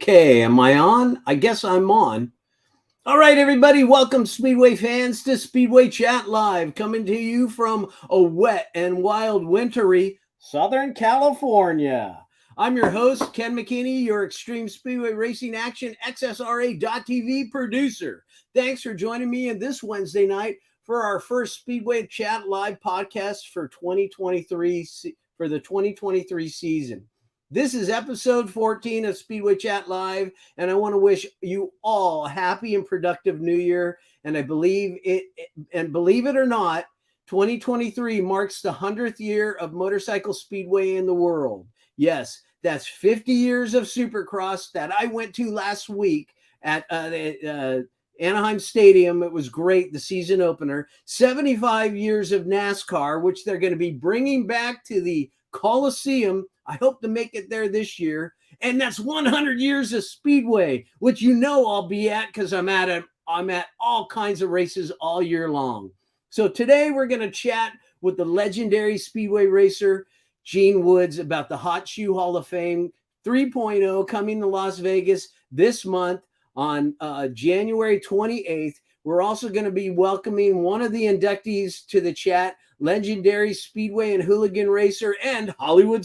Okay, am I on? I guess I'm on. All right, everybody, welcome Speedway fans to Speedway Chat Live, coming to you from a wet and wild wintry Southern California. I'm your host, Ken McKinney, your Extreme Speedway Racing Action XSRA.TV producer. Thanks for joining me in this Wednesday night for our first Speedway Chat Live podcast for 2023 for the 2023 season. This is episode 14 of Speedway Chat Live, and I want to wish you all a happy and productive new year. And believe it or not, 2023 marks the 100th year of motorcycle speedway in the world. Yes, that's 50 years of Supercross that I went to last week at Anaheim Stadium. It was great, the season opener. 75 years of NASCAR, which they're going to be bringing back to the Coliseum. I hope to make it there this year. And that's 100 years of Speedway, which you know I'll be at because I'm at all kinds of races all year long. So today we're going to chat with the legendary Speedway racer, Gene Woods, about the Hot Shoe Hall of Fame 3.0 coming to Las Vegas this month on January 28th. We're also going to be welcoming one of the inductees to the chat, legendary Speedway and hooligan racer and Hollywood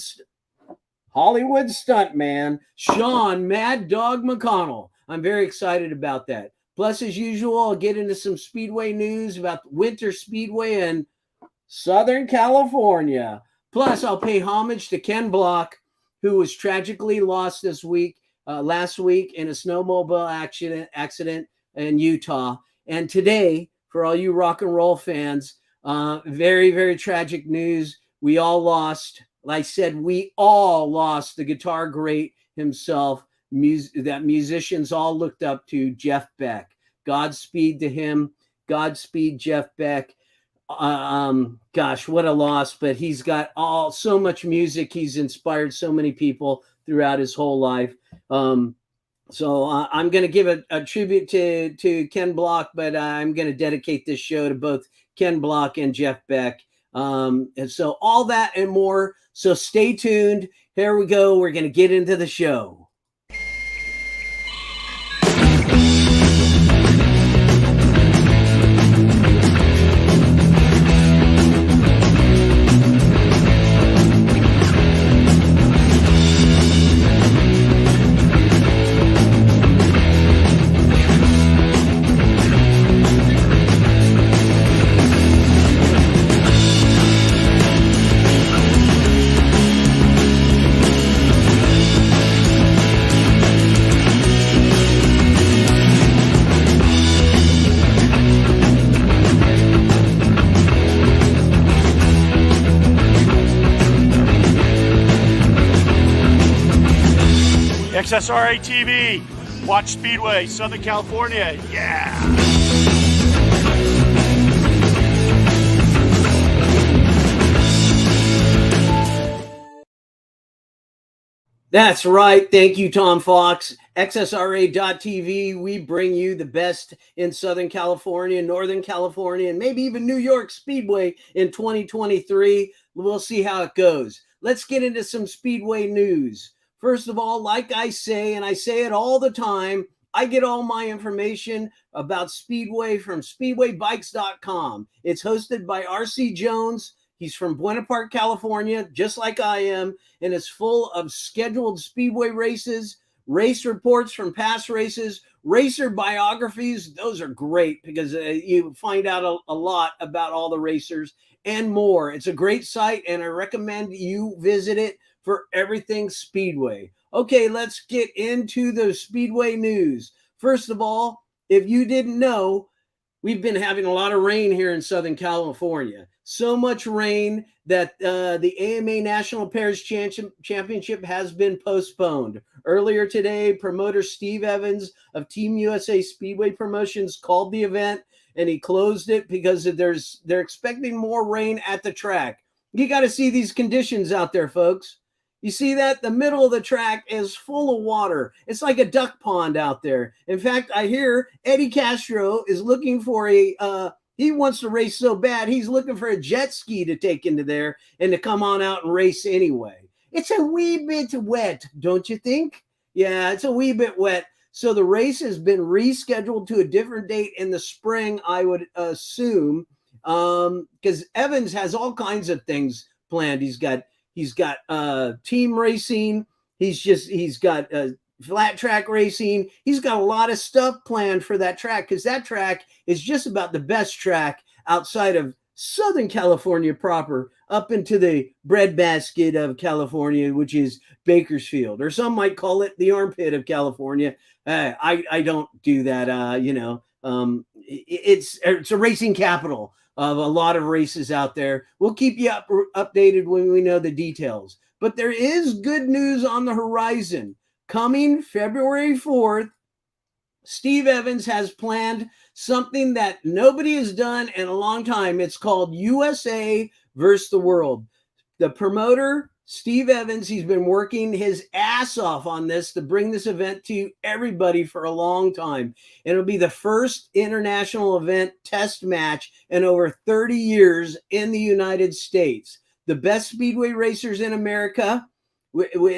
stuntman, Shawn Mad Dog McConnell. I'm very excited about that. Plus, as usual, I'll get into some Speedway news about Winter Speedway in Southern California. Plus, I'll pay homage to Ken Block, who was tragically lost last week in a snowmobile accident in Utah. And today, for all you rock and roll fans, very, very tragic news. We all lost. Like I said, we all lost the guitar great himself, that musicians all looked up to, Jeff Beck. Godspeed to him. Godspeed, Jeff Beck. Gosh, what a loss, but he's got so much music. He's inspired so many people throughout his whole life. So I'm going to give a tribute to Ken Block, but I'm going to dedicate this show to both Ken Block and Jeff Beck. And so all that and more. So stay tuned. Here we go. We're going to get into the show. XSRA TV, watch Speedway, Southern California, yeah! That's right. Thank you, Tom Fox. XSRA.TV, we bring you the best in Southern California, Northern California, and maybe even New York Speedway in 2023. We'll see how it goes. Let's get into some Speedway news. First of all, like I say, and I say it all the time, I get all my information about Speedway from SpeedwayBikes.com. It's hosted by R.C. Jones. He's from Buena Park, California, just like I am, and it's full of scheduled Speedway races, race reports from past races, racer biographies. Those are great because you find out a lot about all the racers and more. It's a great site, and I recommend you visit it for everything Speedway. Okay, let's get into the Speedway news. First of all, if you didn't know, we've been having a lot of rain here in Southern California. So much rain that the AMA National Pairs Championship has been postponed. Earlier today, promoter Steve Evans of Team USA Speedway Promotions called the event, and he closed it because they're expecting more rain at the track. You got to see these conditions out there, folks. You see that? The middle of the track is full of water. It's like a duck pond out there. In fact, I hear Eddie Castro is looking for he wants to race so bad, he's looking for a jet ski to take into there and to come on out and race anyway. It's a wee bit wet, don't you think? Yeah, it's a wee bit wet. So the race has been rescheduled to a different date in the spring, I would assume, because Evans has all kinds of things planned. He's got team racing. He's got flat track racing. He's got a lot of stuff planned for that track because that track is just about the best track outside of Southern California proper, up into the breadbasket of California, which is Bakersfield, or some might call it the armpit of California. I don't do that. It's a racing capital of a lot of races out there. We'll keep you updated when we know the details. But there is good news on the horizon. Coming February 4th, Steve Evans has planned something that nobody has done in a long time. It's called USA versus the World. The promoter, Steve Evans, he's been working his ass off on this to bring this event to everybody for a long time. And it'll be the first international event test match in over 30 years in the United States. The best speedway racers in America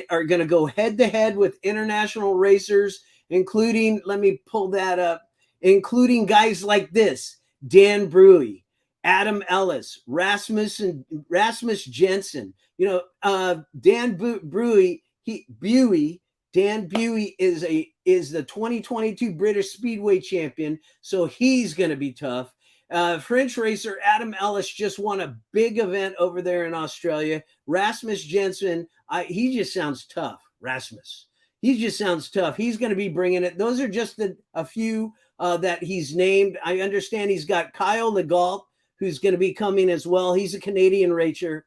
are going to go head to head with international racers, including, let me pull that up, including guys like this: Dan Bruey, Adam Ellis, Rasmus Jensen. Dan Bruey, Dan Buey is the 2022 British Speedway champion, so he's going to be tough. French racer Adam Ellis just won a big event over there in Australia. Rasmus Jensen, he just sounds tough. Rasmus, he just sounds tough. He's going to be bringing it. Those are just a few that he's named. I understand he's got Kyle Legault, who's going to be coming as well. He's a Canadian racer,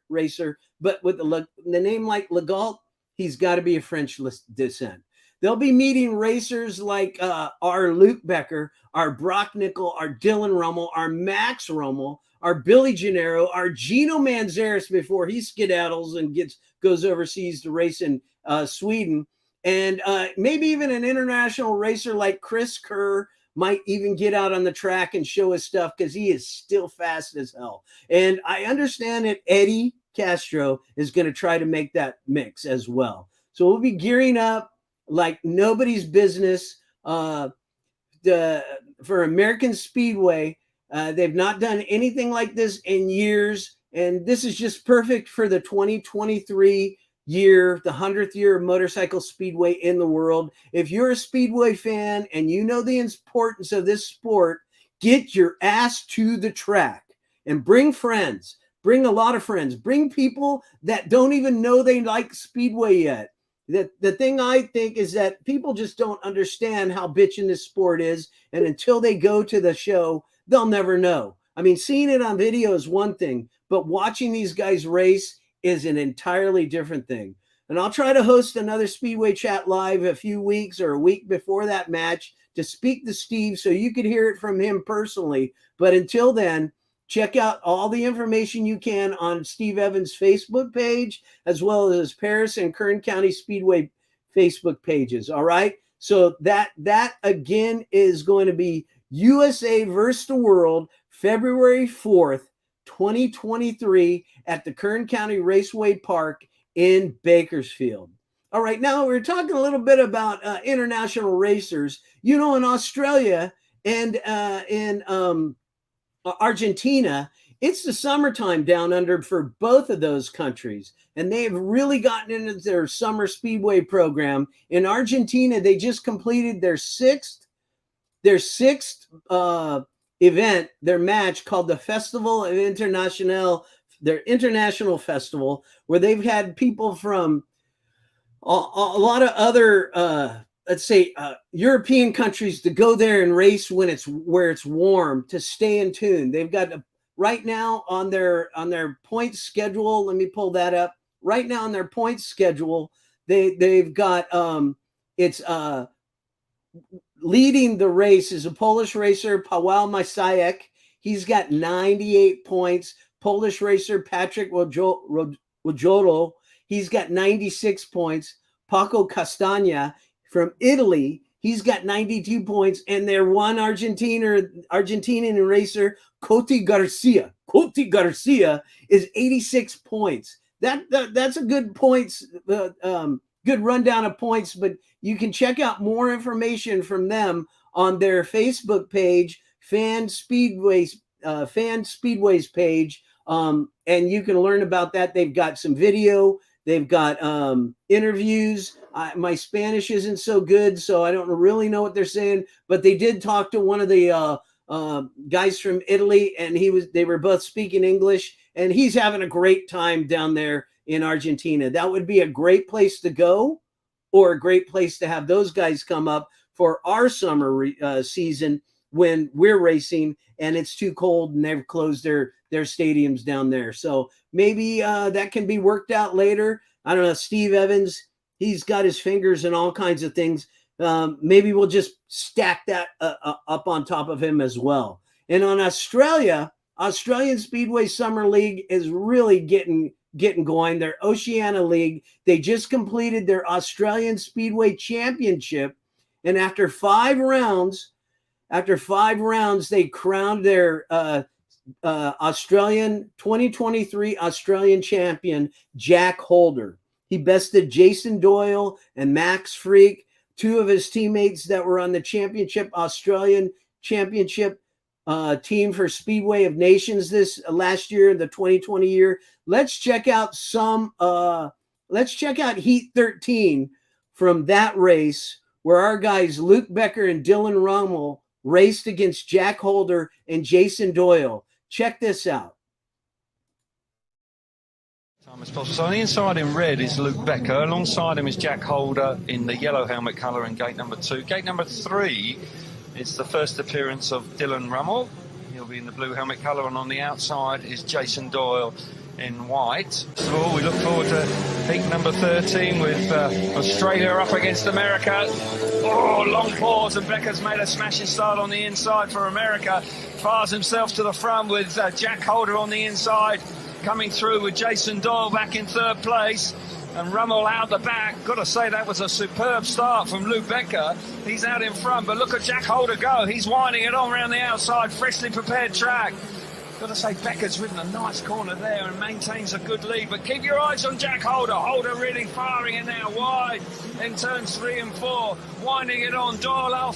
but with the name like Legault, he's got to be of French descent. They'll be meeting racers like our Luke Becker, our Brock Nickel, our Dylan Rummel, our Max Rummel, our Billy Gennaro, our Gino Manzares before he skedaddles and goes overseas to race in Sweden. And maybe even an international racer like Chris Kerr might even get out on the track and show his stuff because he is still fast as hell. And I understand that Eddie Castro is going to try to make that mix as well. So we'll be gearing up like nobody's business for American Speedway. They've not done anything like this in years, and this is just perfect for the 2023 year, the 100th year of motorcycle speedway in the world. If you're a speedway fan and you know the importance of this sport, get your ass to the track and bring friends. Bring a lot of friends. Bring people that don't even know they like speedway yet. The thing I think is that people just don't understand how bitchin' this sport is, and until they go to the show, they'll never know. I mean, seeing it on video is one thing, but watching these guys race is an entirely different thing. And I'll try to host another Speedway Chat live a few weeks or a week before that match to speak to Steve so you could hear it from him personally. But until then, check out all the information you can on Steve Evans' Facebook page, as well as Paris and Kern County Speedway Facebook pages. All right. So that again is going to be USA versus the World, February 4th, 2023 at the Kern County Raceway Park in Bakersfield. All right. Now we're talking a little bit about international racers. In Australia and in Argentina, it's the summertime down under for both of those countries, and they have really gotten into their summer speedway program. In Argentina, they just completed their sixth event, their match called the Festival of their international festival, where they've had people from a lot of other let's say European countries to go there and race where it's warm, to stay in tune. They've got right now on their points schedule. Let me pull that up. Right now on their points schedule, they've got it's leading the race is a Polish racer, Paweł Masajek. He's got 98 points. Polish racer Patrick Wojolo, he's got 96 points. Paco Castagna from Italy, he's got 92 points, and their one Argentinian racer, Coti Garcia. Coti Garcia is 86 points. That's a good points, good good rundown of points, but you can check out more information from them on their Facebook page, Fan Speedway's page. And you can learn about that. They've got some video, they've got interviews. My Spanish isn't so good, so I don't really know what they're saying, but they did talk to one of the guys from Italy, and they were both speaking English, and he's having a great time down there in Argentina. That would be a great place to go, or a great place to have those guys come up for our summer season when we're racing and it's too cold and they've closed their stadiums down there. So maybe that can be worked out later. I don't know. Steve Evans, he's got his fingers in all kinds of things. Maybe we'll just stack that up on top of him as well. And on Australian Speedway Summer League is really getting going. Their Oceania League, they just completed their Australian Speedway Championship, and after five rounds, they crowned their Australian 2023 Australian champion, Jack Holder. He bested Jason Doyle and Max Freak, two of his teammates that were on the Australian Championship team for Speedway of Nations this last year, the 2020 year. Let's check out Heat 13 from that race, where our guys Luke Becker and Dylan Rummel raced against Jack Holder and Jason Doyle. Check this out. So on the inside in red is Luke Becker. Alongside him is Jack Holder in the yellow helmet colour in gate number 2. Gate number 3 is the first appearance of Dylan Rummel. He'll be in the blue helmet colour, and on the outside is Jason Doyle in white. So we look forward to heat number 13 with Australia up against America. Oh, long pause, and Becker's made a smashing start on the inside for America. Fires himself to the front with Jack Holder on the inside, coming through with Jason Doyle back in third place, and Rummel out the back. Got to say, that was a superb start from Luke Becker. He's out in front, but look at Jack Holder go. He's winding it on around the outside, freshly prepared track. Got to say, Becker's ridden a nice corner there and maintains a good lead, but keep your eyes on Jack Holder. Holder really firing it now wide in turns 3 and 4, winding it on. Doyle out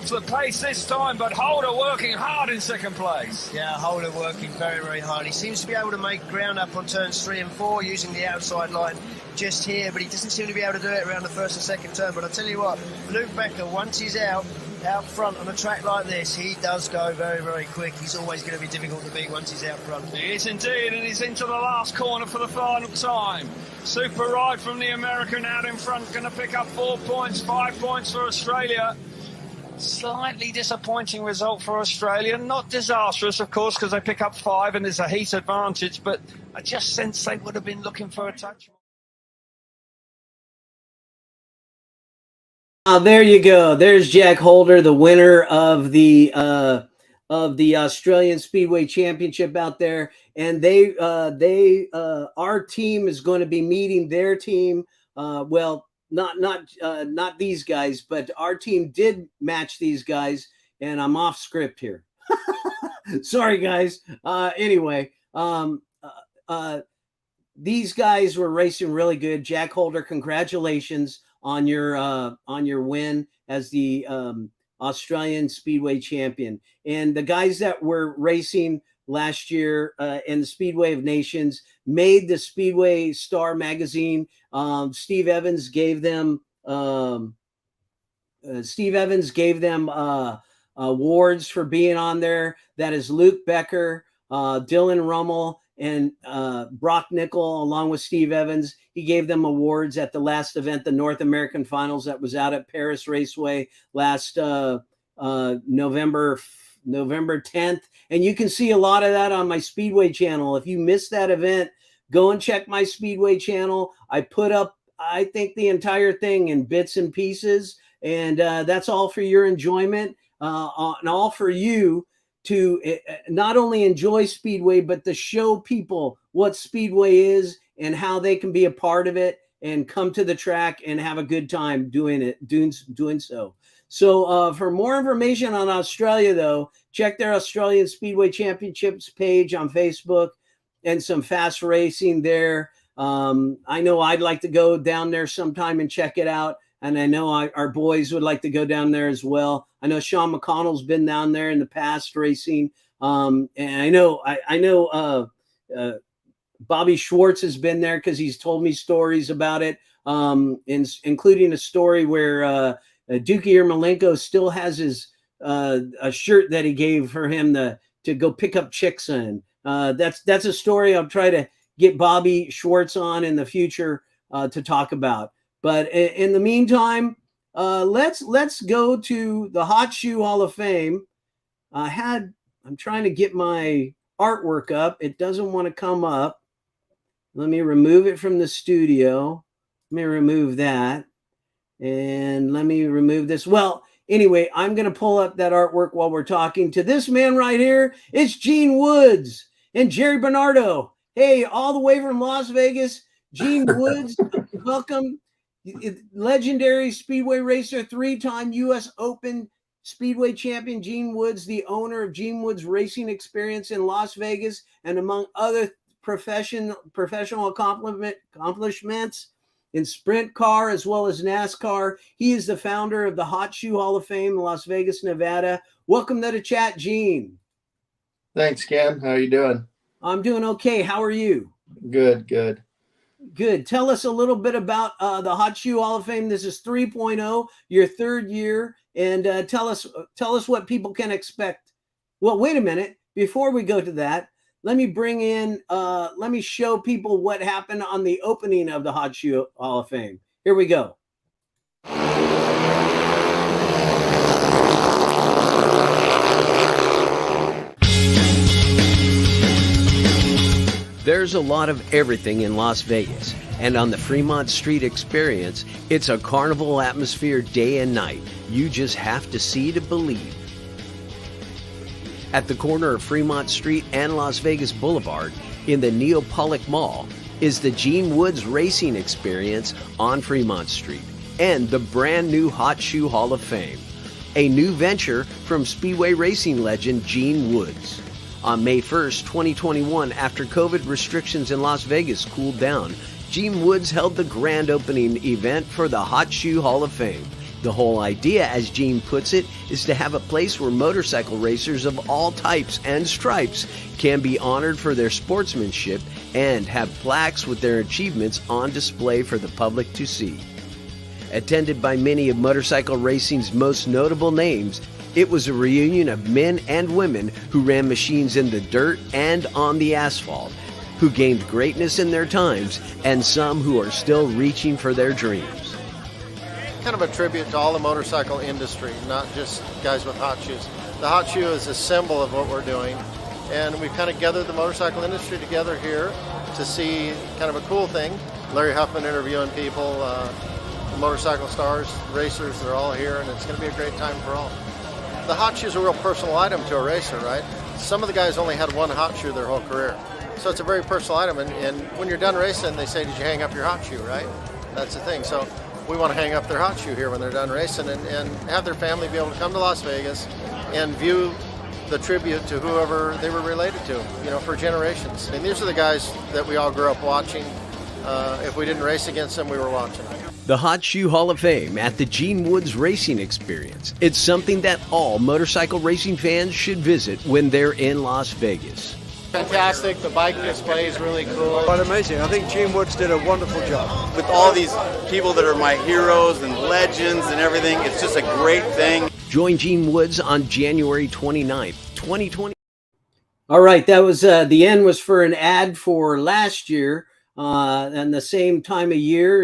to the pace this time, but Holder working hard in second place. Yeah, Holder working very, very hard. He seems to be able to make ground up on turns 3 and 4 using the outside line just here, but he doesn't seem to be able to do it around the first and second turn. But I tell you what, Luke Becker, once he's out front on a track like this, he does go very, very quick. He's always going to be difficult to beat once he's out front. He is indeed, and he's into the last corner for the final time. Super ride from the American out in front, going to pick up 4 points, 5 points for Australia. Slightly disappointing result for Australia. Not disastrous, of course, because they pick up 5 and there's a heat advantage, but I just sense they would have been looking for a touch. There you go. There's Jack Holder, the winner of the Australian Speedway Championship out there, and our team is going to be meeting their team. Well, not these guys, but our team did match these guys, and I'm off script here. Sorry, guys. Anyway, these guys were racing really good. Jack Holder, congratulations on your win as the Australian Speedway champion. And the guys that were racing last year in the Speedway of Nations made the Speedway Star magazine. Steve Evans gave them awards for being on there. That is Luke Becker, Dylan Rummel, and Brock Nickel, along with Steve Evans. He gave them awards at the last event, the North American Finals, that was out at Paris Raceway last November 10th. And you can see a lot of that on my Speedway channel. If you missed that event, go and check my Speedway channel. I put up, I think, the entire thing in bits and pieces, and that's all for your enjoyment, and all for you to not only enjoy Speedway, but to show people what Speedway is and how they can be a part of it and come to the track and have a good time doing so. So for more information on Australia, though, check their Australian Speedway Championships page on Facebook and some fast racing there. I know I'd like to go down there sometime and check it out. And I know our boys would like to go down there as well. I know Sean McConnell's been down there in the past racing. And I know Bobby Schwartz has been there because he's told me stories about it, including a story where Dookie Ermolenko still has his a shirt that he gave for him to go pick up chicks in. That's a story I'll try to get Bobby Schwartz on in the future to talk about. But in the meantime, let's go to the Hot Shoe Hall of Fame. I'm trying to get my artwork up. It doesn't want to come up. Let me remove it from the studio. Let me remove that. And let me remove this. Well, anyway, I'm going to pull up that artwork while we're talking to this man right here. It's Gene Woods and Jerry Bernardo. Hey, all the way from Las Vegas, Gene Woods, welcome. Legendary Speedway racer, 3-time U.S. Open Speedway champion Gene Woods, the owner of Gene Woods Racing Experience in Las Vegas, and among other professional accomplishments in sprint car as well as NASCAR. He is the founder of the Hot Shoe Hall of Fame in Las Vegas, Nevada. Welcome to the chat, Gene. Thanks, Ken. How are you doing? I'm doing okay. How are you? Good. Good. Tell us a little bit about the Hot Shoe Hall of Fame. This is 3.0, your third year, and tell us what people can expect. Well, wait a minute. Before we go to that, let me show people what happened on the opening of the Hot Shoe Hall of Fame. Here we go. There's a lot of everything in Las Vegas, and on the Fremont Street Experience, it's a carnival atmosphere day and night. You just have to see to believe. At the corner of Fremont Street and Las Vegas Boulevard, in the Neapolitan Mall, is the Gene Woods Racing Experience on Fremont Street and the brand new Hot Shoe Hall of Fame, a new venture from Speedway racing legend Gene Woods. On May 1st, 2021, after COVID restrictions in Las Vegas cooled down, Gene Woods held the grand opening event for the Hot Shoe Hall of Fame. The whole idea, as Gene puts it, is to have a place where motorcycle racers of all types and stripes can be honored for their sportsmanship and have plaques with their achievements on display for the public to see. Attended by many of motorcycle racing's most notable names, it was a reunion of men and women who ran machines in the dirt and on the asphalt, who gained greatness in their times, and some who are still reaching for their dreams. Kind of a tribute to all the motorcycle industry, not just guys with hot shoes. The hot shoe is a symbol of what we're doing, and we've kind of gathered the motorcycle industry together here to see kind of a cool thing. Larry Huffman interviewing people, the motorcycle stars, racers, they're all here, and it's going to be a great time for all. The hot shoe is a real personal item to a racer, right? Some of the guys only had one hot shoe their whole career. So it's a very personal item, and when you're done racing, they say, did you hang up your hot shoe, right? That's the thing. So we want to hang up their hot shoe here when they're done racing and have their family be able to come to Las Vegas and view the tribute to whoever they were related to, for generations. And these are the guys that we all grew up watching. If we didn't race against them, we were watching. The Hot Shoe Hall of Fame at the Gene Woods Racing Experience. It's something that all motorcycle racing fans should visit when they're in Las Vegas. Fantastic. The bike display is really cool. Quite amazing. I think Gene Woods did a wonderful job. With all these people that are my heroes and legends and everything, it's just a great thing. Join Gene Woods on January 29th, 2020. All right, that was the end was for an ad for last year, and the same time of year.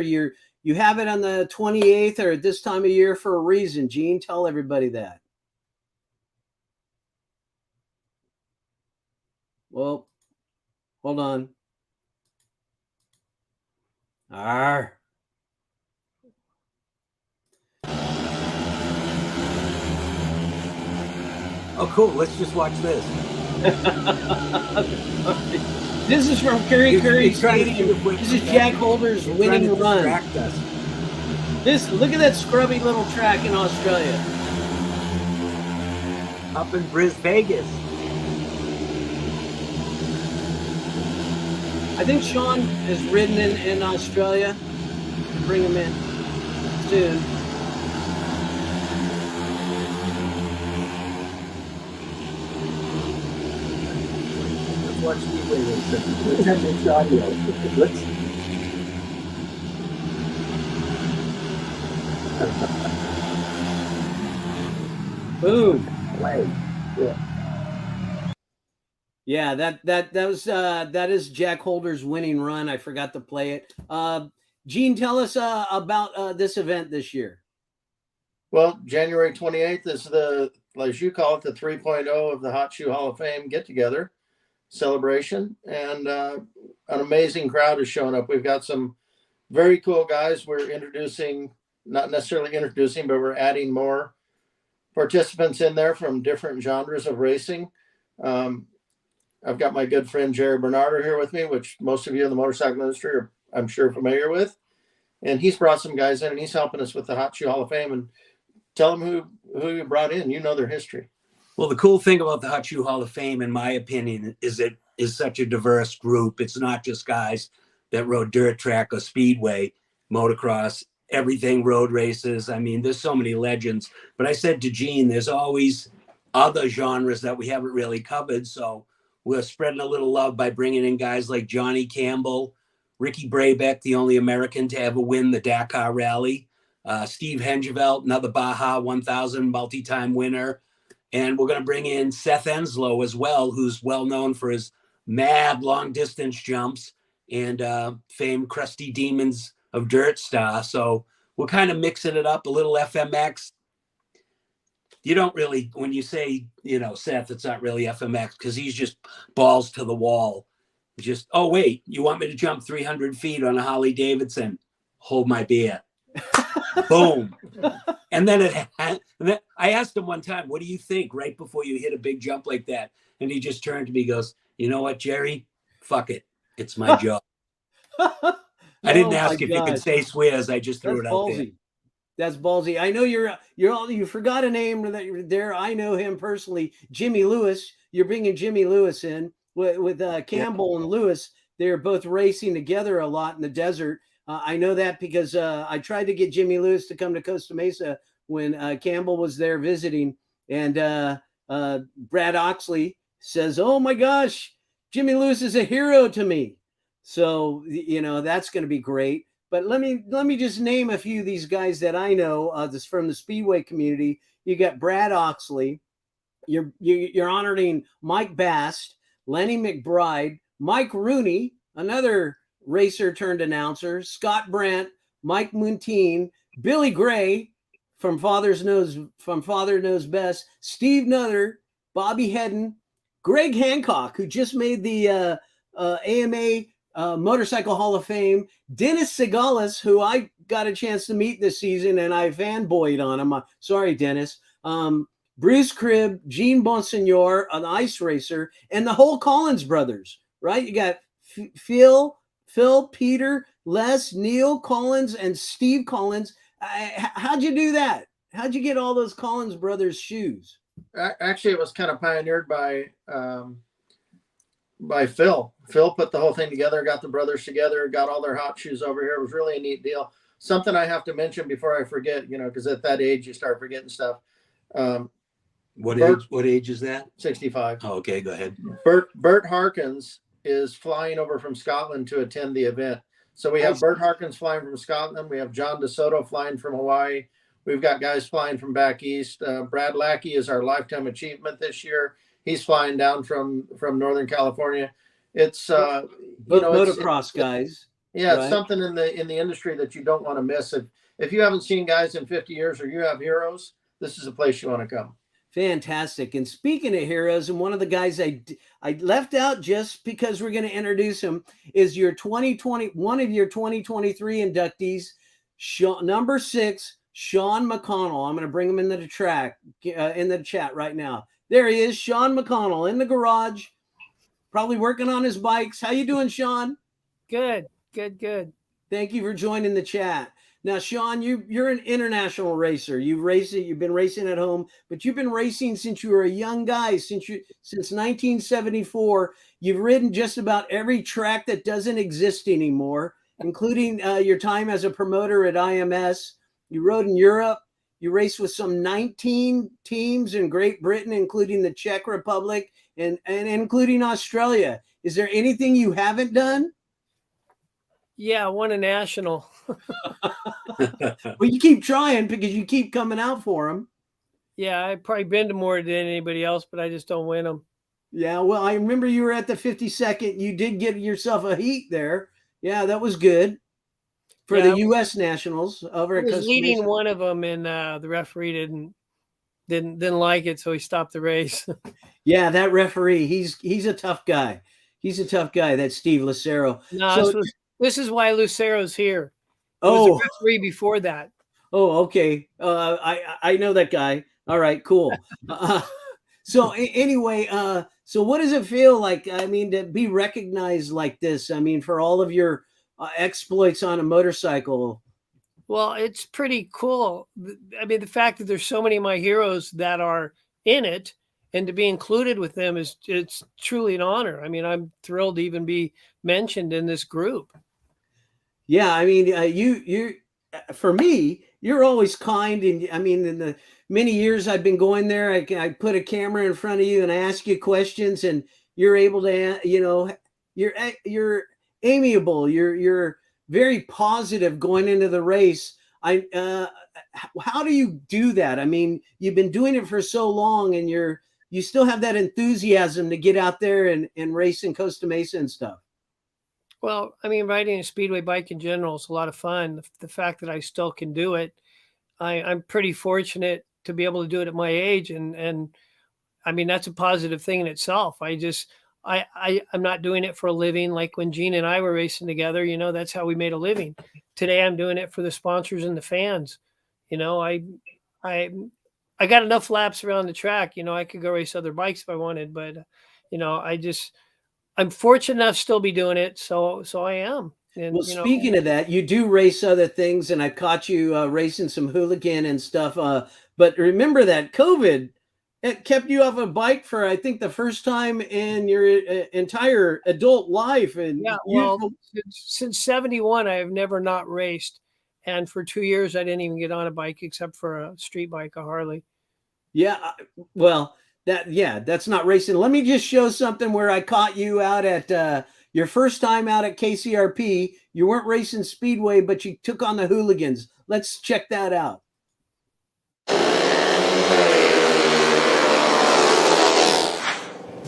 You have it on the 28th or at this time of year for a reason. Gene, tell everybody that. Well, hold on. Arr. Oh, cool. Let's just watch this. This is from Curry Stadium. This is Jack Holder's winning run. Look at that scrubby little track in Australia. Up in Vegas. I think Shawn has ridden in Australia. Bring him in soon. Let's watch Speedway racing. Let's have mixed audio. Let's. Boom. Play. Yeah. Yeah, that is Jack Holder's winning run. I forgot to play it. Gene, tell us about this event this year. Well, January 28th is as you call it, the 3.0 of the Hot Shoe Hall of Fame get together celebration, and an amazing crowd is showing up. We've got some very cool guys. We're not necessarily introducing, but we're adding more participants in there from different genres of racing. I've got my good friend Jerry Bernardo here with me, which most of you in the motorcycle industry are, I'm sure, familiar with. And he's brought some guys in, and he's helping us with the Hot Shoe Hall of Fame. And tell them who you brought in. You know their history. Well, the cool thing about the Hot Shoe Hall of Fame, in my opinion, is it is such a diverse group. It's not just guys that rode dirt track or speedway, motocross, everything, road races. I mean, there's so many legends. But I said to Gene, there's always other genres that we haven't really covered. So we're spreading a little love by bringing in guys like Johnny Campbell, Ricky Brabeck, the only American to ever win the Dakar Rally, Steve Hengevelt, another Baja 1000 multi-time winner. And we're going to bring in Seth Enslow as well, who's well known for his mad long distance jumps and famed Crusty Demons of Dirt Star. So we're kind of mixing it up, a little FMX. You don't really, when you say, Seth, it's not really FMX because he's just balls to the wall. Just, oh, wait, you want me to jump 300 feet on a Harley Davidson? Hold my beer. Boom. And then I asked him one time, what do you think right before you hit a big jump like that? And he just turned to me and goes, you know what, Jerry? Fuck it. It's my job. I didn't ask if you could say swears. I just threw it out there. That's ballsy. I know you forgot a name that there. I know him personally, Jimmy Lewis. You're bringing Jimmy Lewis in with Campbell and Lewis. They're both racing together a lot in the desert. I know that because I tried to get Jimmy Lewis to come to Costa Mesa when Campbell was there visiting, and Brad Oxley says, "Oh my gosh, Jimmy Lewis is a hero to me." So that's going to be great. But let me just name a few of these guys that I know. This from the Speedway community. You got Brad Oxley. You're honoring Mike Bast, Lenny McBride, Mike Rooney, another racer turned announcer, Scott Brandt, Mike Muntean, Billy Gray from Father Knows Best, Steve Nutter, Bobby Hedden, Greg Hancock, who just made the AMA Motorcycle Hall of Fame, Dennis Segalis, who I got a chance to meet this season and I fanboyed on him. Sorry, Dennis. Bruce Cribb, Gene Bonsignor, an ice racer, and the whole Collins brothers, right? You got Phil, Peter, Les, Neil Collins, and Steve Collins. How'd you do that? How'd you get all those Collins brothers shoes? Actually, it was kind of pioneered by Phil. Phil put the whole thing together, got the brothers together, got all their hot shoes over here. It was really a neat deal. Something I have to mention before I forget, because at that age you start forgetting stuff. What age is that? 65. Oh, okay, go ahead. Bert Harkins is flying over from Scotland to attend the event. So we have Bert Harkins flying from Scotland. We have John DeSoto flying from Hawaii. We've got guys flying from back east. Brad Lackey is our lifetime achievement this year. He's flying down from Northern California. It's both motocross guys. Yeah, right? It's something in the industry that you don't want to miss. If you haven't seen guys in 50 years or you have heroes, this is a place you want to come. Fantastic. And speaking of heroes, and one of the guys I left out just because we're going to introduce him is one of your 2023 inductees, number 6, Shawn McConnell. I'm going to bring him into the chat right now. There he is, Shawn McConnell in the garage, probably working on his bikes. How you doing, Shawn? Good. Thank you for joining the chat. Now, Shawn, you're an international racer. You've been racing at home, but you've been racing since you were a young guy, since 1974. You've ridden just about every track that doesn't exist anymore, including your time as a promoter at IMS. You rode in Europe. You raced with some 19 teams in Great Britain, including the Czech Republic and including Australia. Is there anything you haven't done? Yeah, I won a national. Well, you keep trying because you keep coming out for them. Yeah, I've probably been to more than anybody else, but I just don't win them. Yeah, well, I remember you were at the 52nd. You did get yourself a heat there. Yeah, that was good for the U.S. Nationals over at I was Costa leading Mesa. one of them, and the referee didn't like it, so he stopped the race. Yeah, that referee, he's a tough guy. He's a tough guy. That's Steve Lucero. No, So, this is why Lucero's here. He oh, was a referee before that. oh, okay. I know that guy. All right, cool. So anyway, so what does it feel like? I mean, to be recognized like this? I mean, for all of your exploits on a motorcycle. Well, it's pretty cool. I mean, the fact that there's so many of my heroes that are in it, and to be included with them it's truly an honor. I mean, I'm thrilled to even be mentioned in this group. Yeah, I mean, you for me, you're always kind, and I mean, in the many years I've been going there, I put a camera in front of you and I ask you questions, and you're able to, you're amiable, you're very positive going into the race. How do you do that? I mean, you've been doing it for so long, and you still have that enthusiasm to get out there and race in Costa Mesa and stuff. Well, I mean, riding a speedway bike in general is a lot of fun. The fact that I still can do it, I'm pretty fortunate to be able to do it at my age. And I mean, that's a positive thing in itself. I'm not doing it for a living. Like when Gene and I were racing together, that's how we made a living. Today, I'm doing it for the sponsors and the fans. I got enough laps around the track. I could go race other bikes if I wanted, but I'm fortunate enough to still be doing it. So I am. And, well, speaking of that, you do race other things, and I caught you racing some hooligan and stuff. But remember that COVID, it kept you off a bike for, I think, the first time in your entire adult life. And yeah, well, since 71, I have never not raced. And for 2 years, I didn't even get on a bike except for a street bike, a Harley. Yeah, well, that's not racing. Let me just show something where I caught you out at your first time out at KCRP. You weren't racing Speedway, but you took on the hooligans. Let's check that out.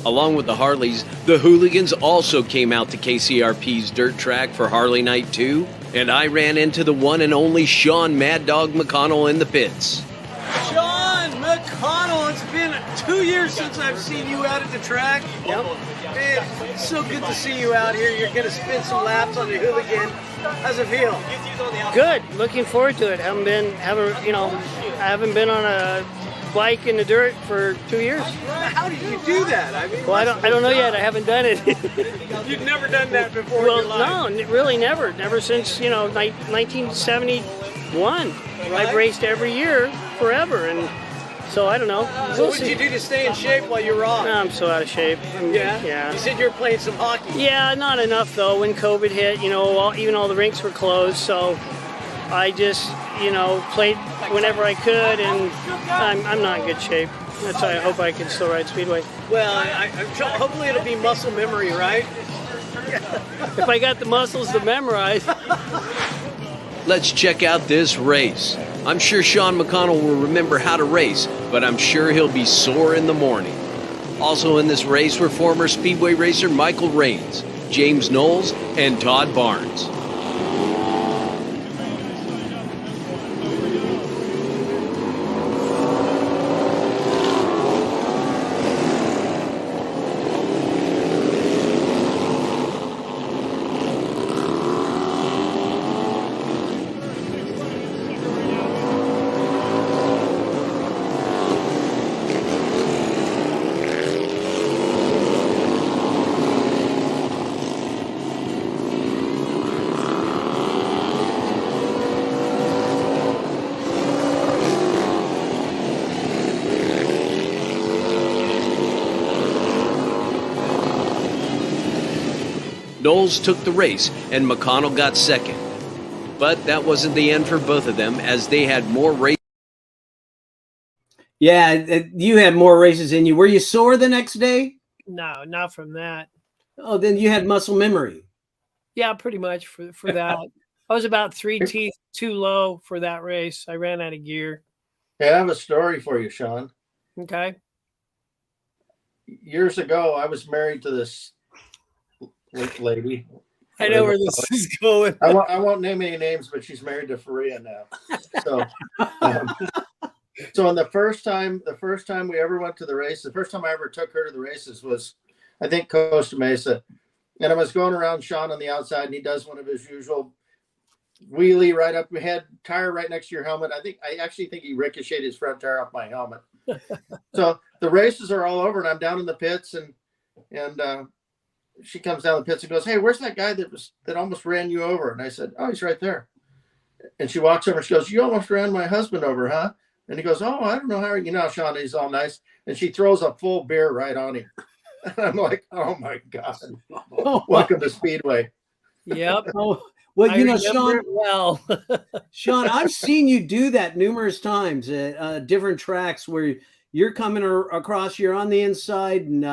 Along with the Harleys, the hooligans also came out to KCRP's dirt track for Harley Night 2, and I ran into the one and only Shawn Mad Dog McConnell in the pits. Shawn McConnell, it's been 2 years since I've seen you out at the track. Yep. Man, it's so good to see you out here. You're going to spin some laps on the hooligan. How's it feel? Good. Looking forward to it. I haven't been on a bike in the dirt for 2 years. How did you do that? I mean, well, I don't know yet. I haven't done it. You've never done that before well, in your life? No, really never. Never since 1971. Right. I've raced every year forever, and so I don't know. So what did you do to stay in shape while you were on? I'm so out of shape. Yeah? You said you were playing some hockey. Yeah, not enough though. When COVID hit, even all the rinks were closed, so I just, played whenever I could, and I'm not in good shape. That's why I hope I can still ride Speedway. Well, hopefully it'll be muscle memory, right? If I got the muscles to memorize. Let's check out this race. I'm sure Shawn McConnell will remember how to race, but I'm sure he'll be sore in the morning. Also in this race were former Speedway racer Michael Raines, James Knowles, and Todd Barnes. Knowles took the race and McConnell got second. But that wasn't the end for both of them, as they had more races. Yeah, you had more races in you. Were you sore the next day? No, not from that. Oh, then you had muscle memory. Yeah, pretty much for that. I was about 3 teeth too low for that race. I ran out of gear. Hey, I have a story for you, Shawn. Okay. Years ago, I was married to this lady. I know where this is going. I won't name any names, but she's married to Faria now. So, so on the first time we ever went to the race, the first time I ever took her to the races was, I think, Costa Mesa. And I was going around Shawn on the outside, and he does one of his usual wheelie right up ahead, tire right next to your helmet. I actually think he ricocheted his front tire off my helmet. So the races are all over, and I'm down in the pits, and she comes down the pits and goes, "Hey, where's that guy that almost ran you over?" And I said, "Oh, he's right there." And she walks over and she goes, "You almost ran my husband over, huh?" And he goes, "Oh, I don't know how, Shawn, he's all nice." And she throws a full beer right on him. I'm like, "Oh my God. Welcome to Speedway." Yep. Oh, well, Shawn, well, Shawn, I've seen you do that numerous times at different tracks where you're coming across, you're on the inside, and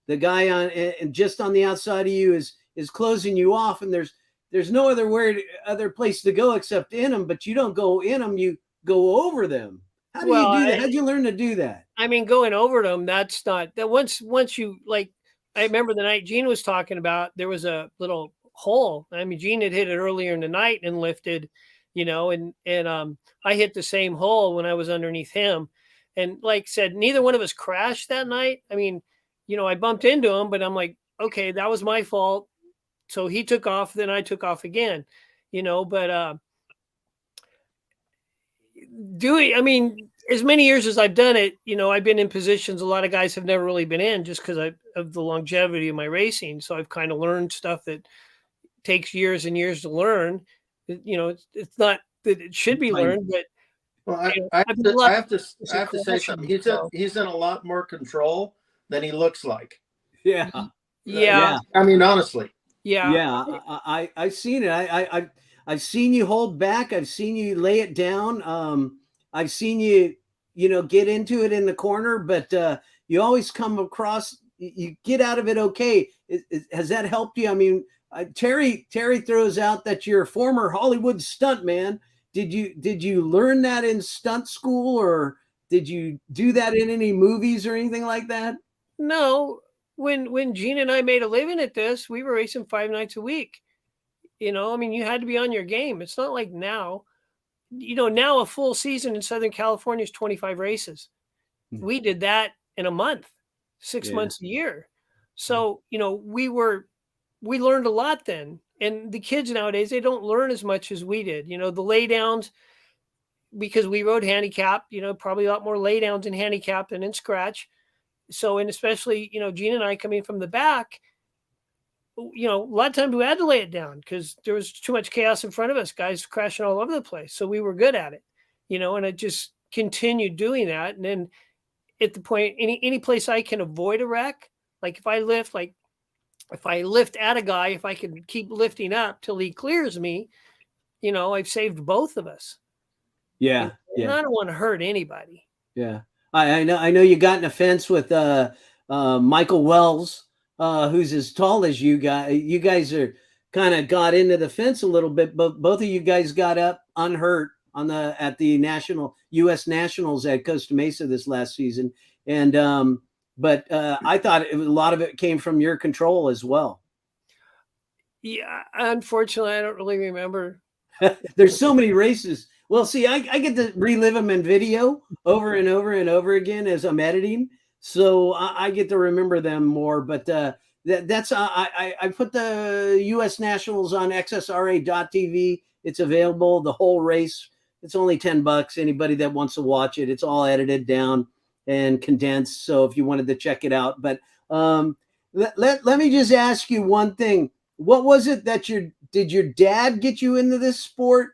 the guy and just on the outside of you is closing you off, and there's no other place to go except in them, but you don't go in them, you go over them. How do you do that? How'd you learn to do that? I mean, going over them, that's not that once you, like, I remember the night Gene was talking about, there was a little hole. I mean, Gene had hit it earlier in the night and lifted, and I hit the same hole when I was underneath him. And like I said, neither one of us crashed that night. I mean, I bumped into him, but I'm like, okay, that was my fault. So he took off, then I took off again, but I mean, as many years as I've done it, I've been in positions a lot of guys have never really been in, just because of the longevity of my racing. So I've kind of learned stuff that takes years and years to learn. It's not that it should be learned, but well, I have to say something. He's in a lot more control than he looks like. Yeah. I mean, honestly. Yeah. I've seen it. I've seen you hold back. I've seen you lay it down. I've seen you, get into it in the corner, but you always come across, you get out of it okay. Has that helped you? I mean, Terry throws out that you're a former Hollywood stuntman. Did you learn that in stunt school, or did you do that in any movies or anything like that? No. When Gene and I made a living at this, we were racing 5 nights a week. I mean, you had to be on your game. It's not like now. Now a full season in Southern California is 25 races. We did that in a month, 6 months a year. So, we learned a lot then. And the kids nowadays, they don't learn as much as we did. The laydowns, because we rode handicap, probably a lot more laydowns in handicap than in scratch. So, and especially, Gene and I coming from the back, a lot of times we had to lay it down because there was too much chaos in front of us, guys crashing all over the place. So we were good at it, and I just continued doing that. And then at the point, any place I can avoid a wreck, like if I lift at a guy, if I can keep lifting up till he clears me, I've saved both of us. Yeah. And I don't want to hurt anybody. Yeah. I know you got in a fence with Michael Wells, who's as tall as you guys. You guys are kind of got into the fence a little bit, but both of you guys got up unhurt at the U.S. Nationals at Costa Mesa this last season. And but I thought a lot of it came from your control as well. Yeah, unfortunately, I don't really remember. There's so many races. Well, see, I get to relive them in video over and over and over again as I'm editing, so I get to remember them more. But that's I put the U.S. Nationals on XSRA.TV. It's available, the whole race. It's only $10. Anybody that wants to watch it, it's all edited down and condensed. So if you wanted to check it out, but let me just ask you one thing. What was it that did your dad get you into this sport?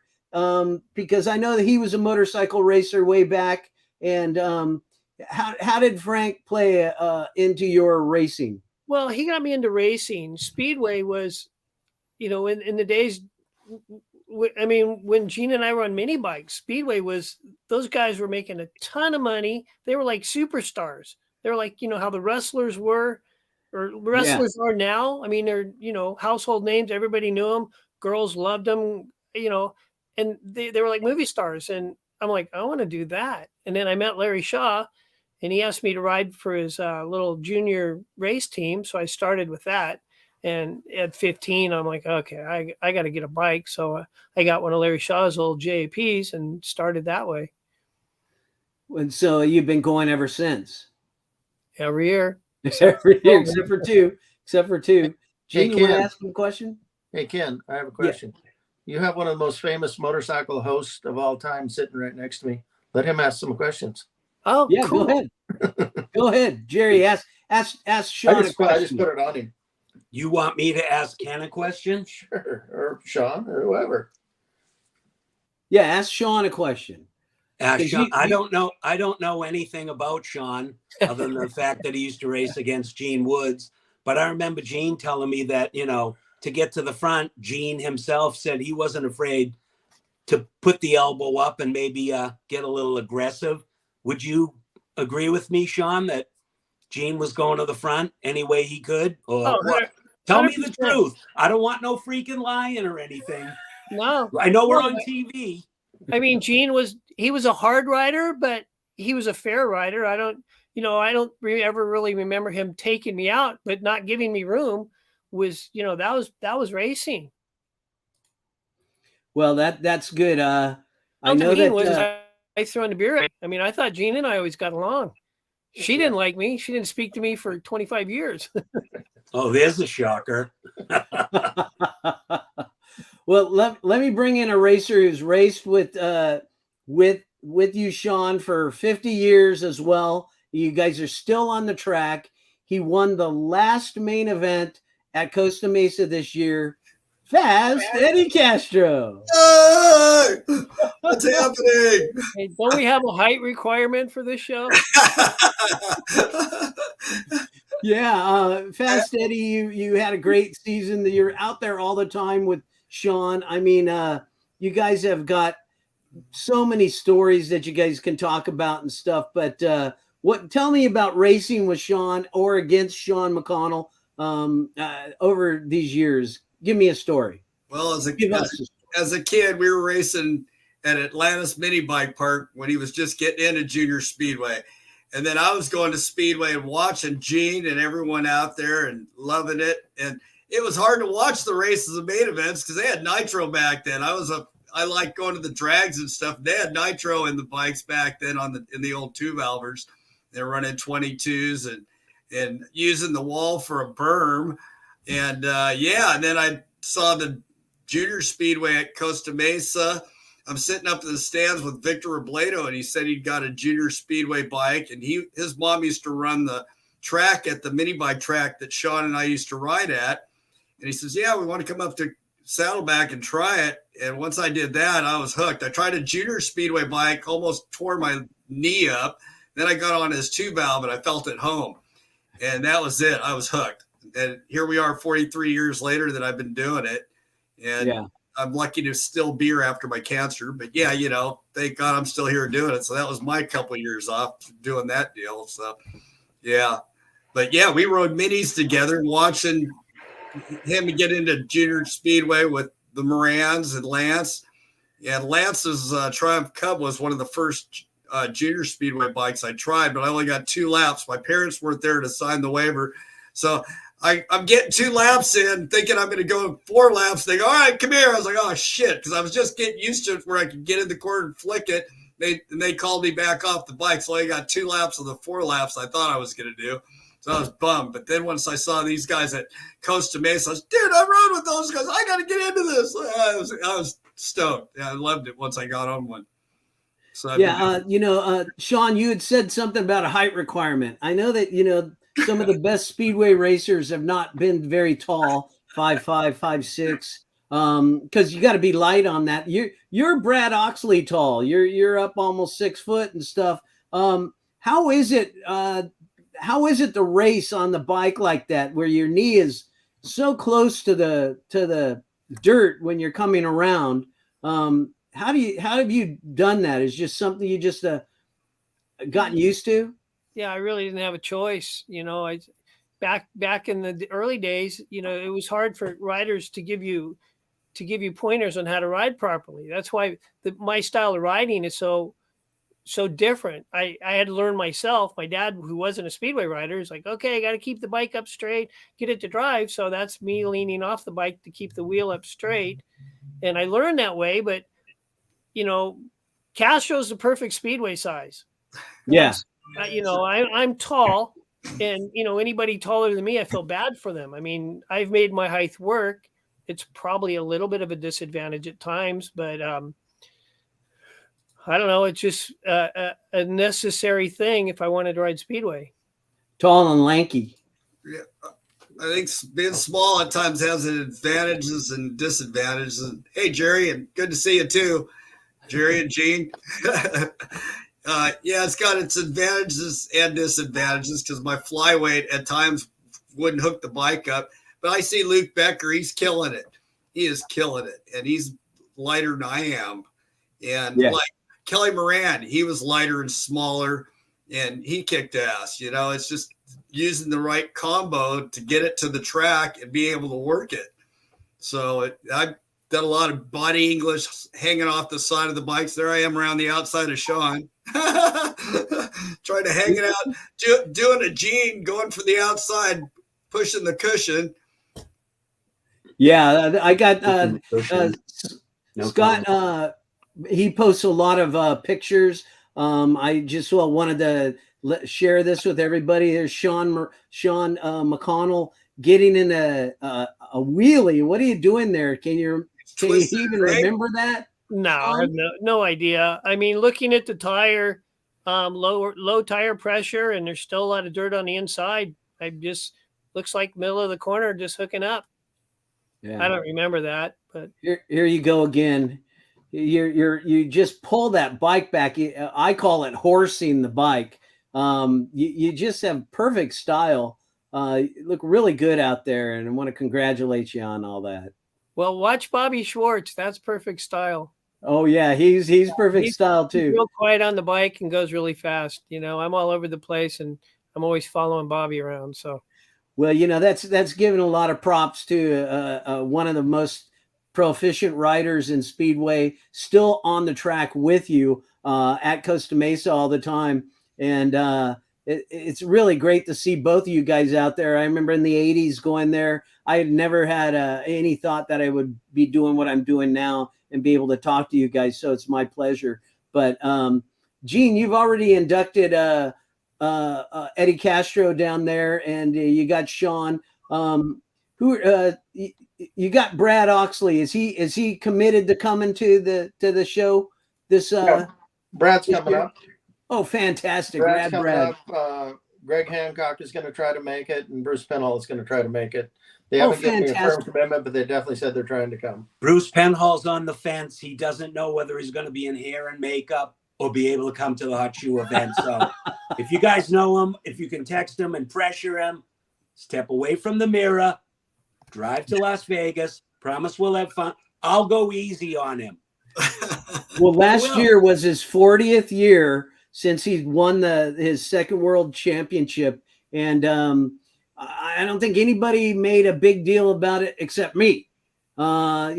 Because I know that he was a motorcycle racer way back. And how did Frank play into your racing? Well, he got me into racing. Speedway was, in the days, I mean, when Gene and I were on mini bikes, Speedway was, those guys were making a ton of money. They were like superstars. They were like, how the wrestlers were, or wrestlers are now. I mean, they're, household names. Everybody knew them. Girls loved them, and they were like movie stars. And I'm like, I want to do that. And then I met Larry Shaw, and he asked me to ride for his little junior race team. So I started with that. And at 15, I'm like, okay, I got to get a bike. So I got one of Larry Shaw's old JPs and started that way. And so you've been going ever since? Every year. Every year, except for two. Gene, you want to ask him a question? Hey, Ken, I have a question. Yeah. You have one of the most famous motorcycle hosts of all time sitting right next to me. Let him ask some questions. Oh, yeah, cool. Go ahead. Go ahead, Jerry. Ask Sean a question. I just put it on him. You want me to ask Ken a question? Sure, or Sean, or whoever. Yeah, ask Sean a question. Sean, I don't know anything about Sean other than the fact that he used to race against Gene Woods. But I remember Gene telling me that, to get to the front, Gene himself said he wasn't afraid to put the elbow up and maybe get a little aggressive. Would you agree with me, Sean, that Gene was going to the front any way he could? Or what? Tell me the truth. I don't want no freaking lying or anything. No. I know we're on TV. I mean, Gene was a hard rider, but he was a fair rider. I don't ever really remember him taking me out, but not giving me room was, that was racing. Well, that's good. I know that I threw in the beer. I mean, I thought Gene and I always got along. She didn't like me. She didn't speak to me for 25 years. Oh, there's a shocker. Well, let me bring in a racer who's raced with you, Sean, for 50 years as well. You guys are still on the track. He won the last main event at Costa Mesa this year. Fast Eddie Castro. Hey, what's happening? Hey, don't we have a height requirement for this show? Yeah, Fast Eddie, you had a great season. You're out there all the time with Sean. I mean, you guys have got so many stories that you guys can talk about and stuff. But tell me about racing with Sean or against Sean McConnell over these years. Give me a story. Well, as a kid, we were racing at Atlantis Mini Bike Park when he was just getting into Junior Speedway. And then I was going to Speedway and watching Gene and everyone out there and loving it. And it was hard to watch the races and main events because they had nitro back then. I liked going to the drags and stuff. They had nitro in the bikes back then in the old 2-valvers. They were running 22s and using the wall for a berm. And and then I saw the Junior Speedway at Costa Mesa. I'm sitting up in the stands with Victor Robledo, and he said he'd got a Junior Speedway bike, and his mom used to run the track at the mini bike track that Sean and I used to ride at. And he says, yeah, we want to come up to Saddleback and try it. And once I did that, I was hooked. I tried a Junior Speedway bike, almost tore my knee up. Then I got on his 2-valve, and I felt at home. And that was it. I was hooked. And here we are 43 years later that I've been doing it. And I'm lucky to still be here after my cancer. But yeah, thank God I'm still here doing it. So that was my couple of years off doing that deal. So yeah. But yeah, we rode minis together, watching him get into Junior Speedway with the Morans and Lance. Yeah, Lance's Triumph Cub was one of the first Junior Speedway bikes I tried, but I only got 2 laps. My parents weren't there to sign the waiver. So I'm getting 2 laps in, thinking I'm going to go 4 laps. They go, all right, come here. I was like, oh, shit, because I was just getting used to it where I could get in the corner and flick it. They called me back off the bike, so I got 2 laps of the 4 laps I thought I was going to do. So I was bummed. But then once I saw these guys at Costa Mesa, I was, dude, I rode with those guys. I got to get into this. I was stoked. Yeah, I loved it once I got on one. So Sean, you had said something about a height requirement. I know that, some of the best speedway racers have not been very tall, 5'5", 5'6", because you got to be light on that. You're Brad Oxley tall. You're up almost 6 foot and stuff. How is it? how is it to race on the bike like that, where your knee is so close to the dirt when you're coming around? How have you done that? Is just something you just gotten used to? Yeah, I really didn't have a choice. I back in the early days, it was hard for riders to give you pointers on how to ride properly. That's why my style of riding is so different. I had to learn myself. My dad, who wasn't a speedway rider, is like, okay, I got to keep the bike up straight, get it to drive. So that's me leaning off the bike to keep the wheel up straight. And I learned that way, but Castro's the perfect speedway size. Yeah. I'm tall, and anybody taller than me, I feel bad for them. I mean, I've made my height work. It's probably a little bit of a disadvantage at times, but I don't know. It's just a necessary thing if I wanted to ride speedway. Tall and lanky. Yeah, I think being small at times has advantages and disadvantages. And hey, Jerry, and good to see you too, Jerry and Gene. Yeah, it's got its advantages and disadvantages because my flyweight at times wouldn't hook the bike up. But I see Luke Becker, he's killing it. He is killing it. And he's lighter than I am. And like Kelly Moran, he was lighter and smaller, and he kicked ass. It's just using the right combo to get it to the track and be able to work it. So I've done a lot of body English hanging off the side of the bikes. There I am around the outside of Shawn. Trying to hang it out, doing a Gene, going for the outside, pushing the cushion. Yeah, I got Scott. He posts a lot of pictures. I just wanted to share this with everybody. There's Shawn McConnell getting in a wheelie. What are you doing there? Can you even remember that? No, I have no idea. I mean, looking at the tire, low tire pressure, and there's still a lot of dirt on the inside. I just looks like middle of the corner, just hooking up. Yeah, I don't remember that, but here you go again. You just pull that bike back. I call it horsing the bike. You just have perfect style. You look really good out there, and I want to congratulate you on all that. Well, watch Bobby Schwartz. That's perfect style. Oh yeah, he's perfect style too. He's real quiet on the bike and goes really fast. I'm all over the place, and I'm always following Bobby around. So, well, that's given a lot of props to one of the most proficient riders in Speedway, still on the track with you at Costa Mesa all the time, and it's really great to see both of you guys out there. I remember in the 80s going there. I had never had any thought that I would be doing what I'm doing now and be able to talk to you guys. So it's my pleasure. But Gene, you've already inducted Eddie Castro down there, and you got Shawn. You got Brad Oxley. Is he committed to coming to the show? Brad's coming up. Oh, fantastic! Brad's coming up. Greg Hancock is going to try to make it, and Bruce Penhall is going to try to make it. They haven't given me a firm commitment, but they definitely said they're trying to come. Bruce Penhall's on the fence. He doesn't know whether he's going to be in hair and makeup or be able to come to the Hot Shoe event. So if you guys know him, if you can text him and pressure him, step away from the mirror, drive to Las Vegas. Promise we'll have fun. I'll go easy on him. Well, last year was his 40th year since he won his second world championship. And I don't think anybody made a big deal about it except me. I'm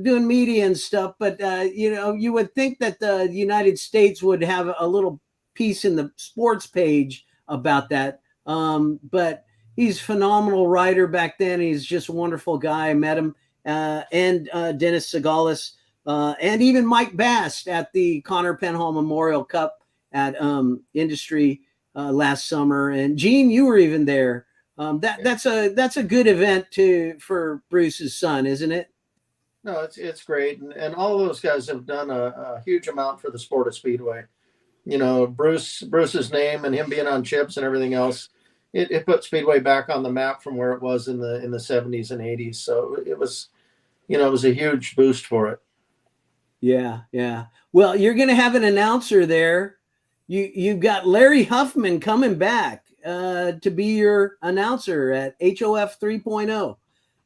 doing media and stuff, but you would think that the United States would have a little piece in the sports page about that. But he's a phenomenal rider back then. He's just a wonderful guy. I met him and Dennis Segalis and even Mike Bast at the Connor Penhall Memorial Cup at Industry last summer. And Gene, you were even there. That's a good event for Bruce's son, isn't it? No, it's great, and all of those guys have done a huge amount for the sport of Speedway. Bruce's name and him being on chips and everything else, it put Speedway back on the map from where it was in the 70s and 80s. So it was a huge boost for it. Yeah. Well, you're going to have an announcer there. you've got Larry Huffman coming back to be your announcer at HOF 3.0.